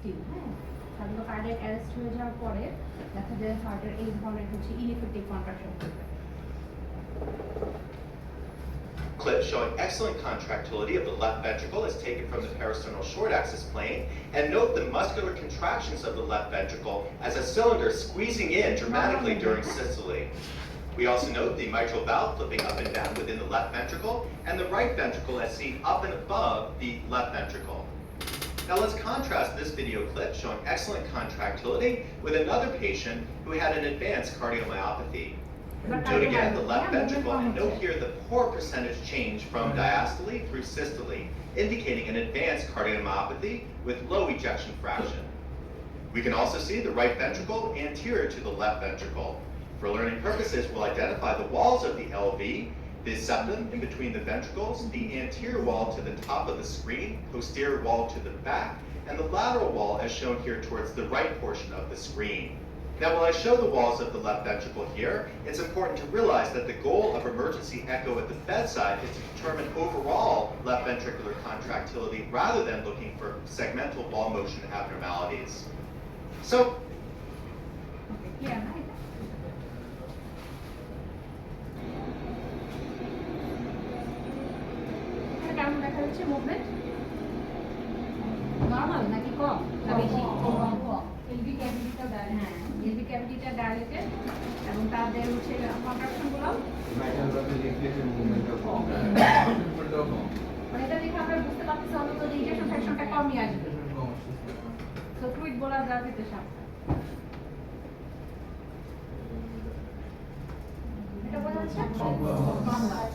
Still, হ্যাঁ, সাধারণত cardiac arrest হয়ে যাওয়ার পরে দেখা যায় হার্টের এই ধরনের হচ্ছে ইনএফেক্টিভ কন্ট্রাকশন করবে। Clip showing excellent contractility of the left ventricle is taken from the parasternal short axis plane, and note the muscular contractions of the left ventricle as a cylinder squeezing in dramatically during systole. We also note the mitral valve flipping up and down within the left ventricle, and the right ventricle as seen up and above the left ventricle. Now let's contrast this video clip showing excellent contractility with another patient who had an advanced cardiomyopathy. Note again the left ventricle, and note here the poor percentage change from diastole through systole, indicating an advanced cardiomyopathy with low ejection fraction. We can also see the right ventricle anterior to the left ventricle. For learning purposes, we'll identify the walls of the LV, the septum in between the ventricles, the anterior wall to the top of the screen, posterior wall to the back, and the lateral wall as shown here towards the right portion of the screen. Now, while I show the walls of the left ventricle here, it's important to realize that the goal of emergency echo at the bedside is to determine overall left ventricular contractility rather than looking for segmental wall motion abnormalities. So, কেমন দেখা যাচ্ছে movement? Normal নাকি কম না বেশি? LV ক্যাভিটিটা dilated, হ্যাঁ, LV ক্যাভিটিটা dilated এবং তাদের হচ্ছে কন্ট্রাকশনগুলো মাইটাল ভালভের রিফ্লেক্সের মুভমেন্টটা কম, মুভমেন্টটাও কম। মানে এটা দেখে আমরা বুঝতে পারতেছি অন্তত যে ইনজেকশন ফ্র্যাকশনটা কমই আসবে। তো ফ্লুইড বলা যাবে তো সামনে এটা বলা হচ্ছে থম্বাস,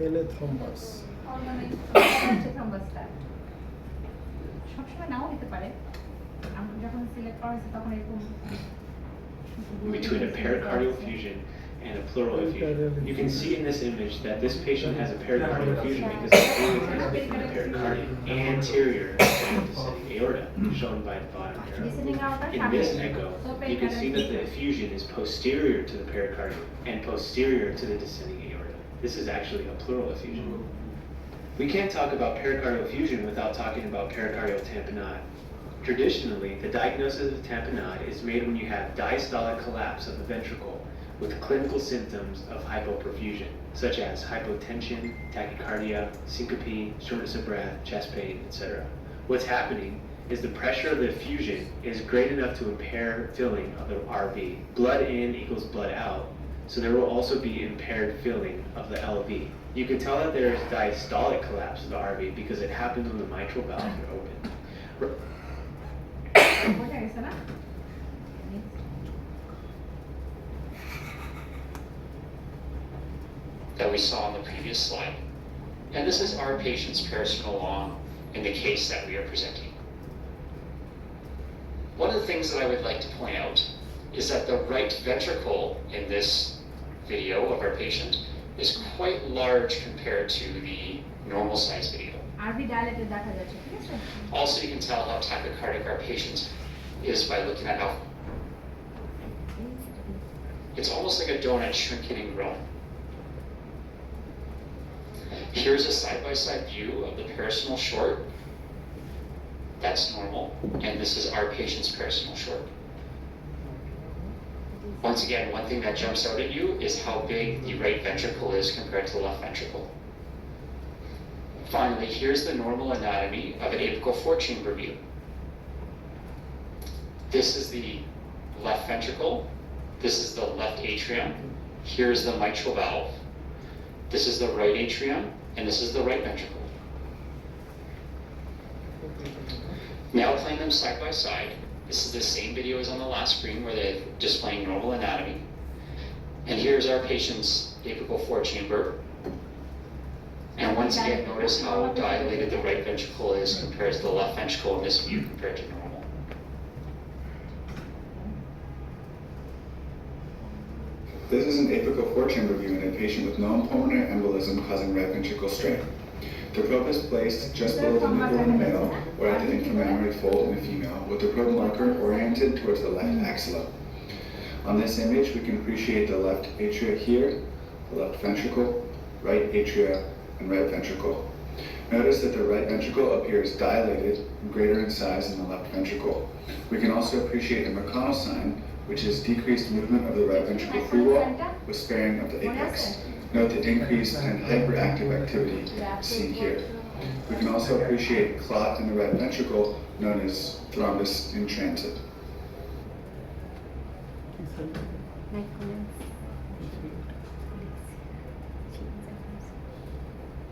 এলে থম্বাস থম্বাসটা সবসময় নাও হতে পারে। আমরা যখন সিলেক্ট করা হয়েছে তখন এরকম between a pericardial effusion and a pleural effusion. You can see in this image that this patient has a pericardial effusion because the fluid is within the pericardium anterior to the descending aorta, shown by the bottom arrow. In this echo, you can see that the effusion is posterior to the pericardium and posterior to the descending aorta. This is actually a pleural effusion. We can't talk about pericardial effusion without talking about pericardial tamponade. Traditionally, the diagnosis of tamponade is made when you have diastolic collapse of the ventricle with clinical symptoms of hypoperfusion, such as hypotension, tachycardia, syncope, shortness of breath, chest pain, etc. What's happening is the pressure of the effusion is great enough to impair filling of the RV. Blood in equals blood out, so there will also be impaired filling of the LV. You can tell that there is diastolic collapse of the RV because it happens when the mitral valves are open. That we saw on the previous slide. And this is our patient's parasternal long in the case that we are presenting. One of the things that I would like to point out is that the right ventricle in this video of our patient is quite large compared to the normal size video. Also, you can tell how tachycardic our patient is by looking at how it's almost like a donut shrinking and growing. Here's a side-by-side view of the parasternal short. That's normal, and this is our patient's parasternal short. Once again, one thing that jumps out at you is how big the right ventricle is compared to the left ventricle. Finally, here's the normal anatomy of an apical four-chamber view. This is the left ventricle. This is the left atrium. Here's the mitral valve. This is the right atrium, and this is the right ventricle. Now playing them side by side. This is the same video as on the last screen where they're displaying normal anatomy. And here's our patient's apical four-chamber. And once again, notice how dilated the right ventricle is compared to the left ventricle in this view compared to normal. This is an apical four-chamber view in a patient with known pulmonary embolism causing right ventricle strain. The probe is placed just below the nipple in a male or at the inframammary fold in a female, with the probe marker oriented towards the left axilla. On this image, we can appreciate the left atria here, the left ventricle, right atria, and right ventricle. Notice that the right ventricle appears dilated and greater in size than the left ventricle. We can also appreciate the McConnell sign, which is decreased movement of the right ventricle free wall with sparing of the apex. Note the increased and hyperactive activity seen here. We can also appreciate clot in the right ventricle, known as thrombus in transit. Naik